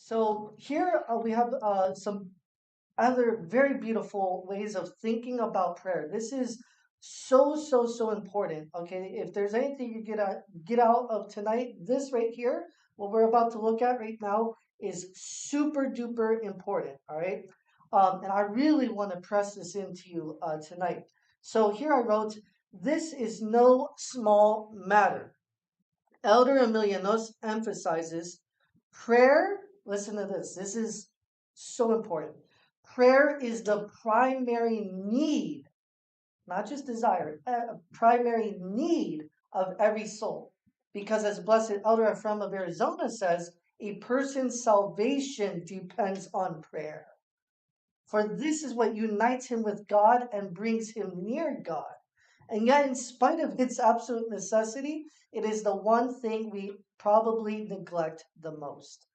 So here we have some other very beautiful ways of thinking about prayer. This is so important. Okay, if there's anything you get out of tonight, this right here, what we're about to look at right now, is super duper important. All right, and I really want to press this into you tonight. So here I wrote, "This is no small matter." Elder Emilianos emphasizes prayer. Listen to this. This is so important. Prayer is the primary need, not just desire, a primary need of every soul. Because as Blessed Elder Ephraim of Arizona says, a person's salvation depends on prayer. For this is what unites him with God and brings him near God. And yet, in spite of its absolute necessity, it is the one thing we probably neglect the most.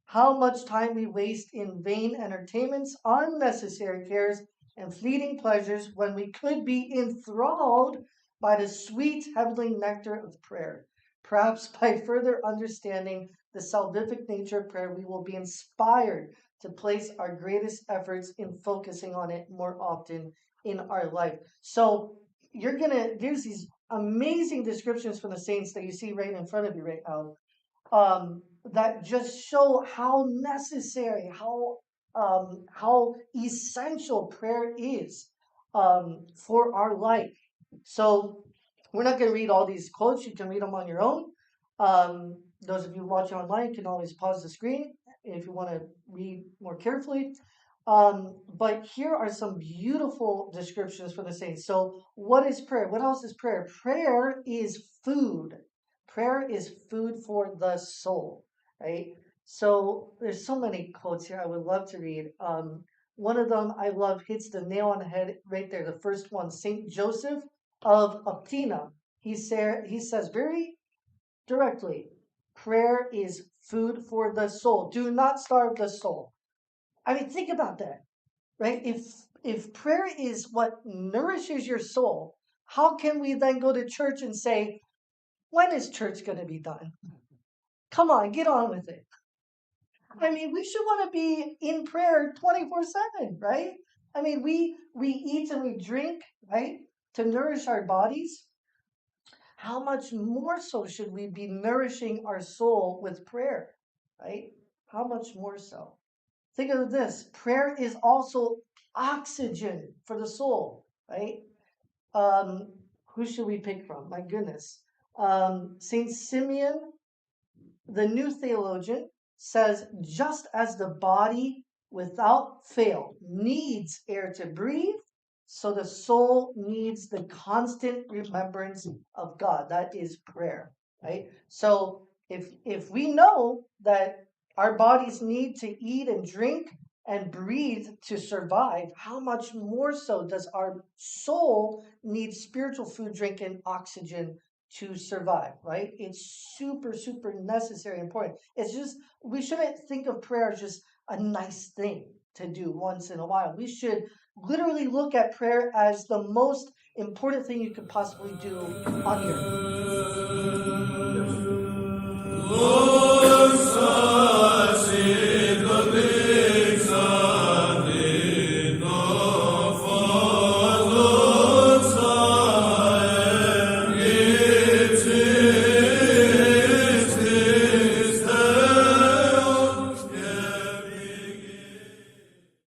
How much time we waste in vain entertainments, unnecessary cares, and fleeting pleasures when we could be enthralled by the sweet heavenly nectar of prayer. Perhaps by further understanding the salvific nature of prayer, we will be inspired to place our greatest efforts in focusing on it more often in our life. So there's these amazing descriptions from the saints that you see right in front of you right now, that just show how necessary, how essential prayer is for our life. So we're not going to read all these quotes. You can read them on your own. Those of you watching online can always pause the screen if you want to read more carefully. But here are some beautiful descriptions for the saints. So what is prayer? What else is prayer? Prayer is food. Prayer is food for the soul, right? So there's so many quotes here I would love to read. One of them I love hits the nail on the head right there. The first one, Saint Joseph of Optina. He says very directly, prayer is food for the soul. Do not starve the soul. I mean, think about that, right? If prayer is what nourishes your soul, how can we then go to church and say, when is church going to be done? Come on, get on with it. I mean, we should want to be in prayer 24/7, right? I mean, we eat and we drink, right, to nourish our bodies. How much more so should we be nourishing our soul with prayer, right? How much more so? Think of this. Prayer is also oxygen for the soul, right? Who should we pick from? My goodness. Saint Simeon, the new theologian, says just as the body without fail needs air to breathe, so the soul needs the constant remembrance of God. That is prayer, right? So if we know that our bodies need to eat and drink and breathe to survive, how much more so does our soul need spiritual food, drink, and oxygen to survive, right? It's super necessary, important. It's just, we shouldn't think of prayer as just a nice thing to do once in a while. We should literally look at prayer as the most important thing you could possibly do on the earth.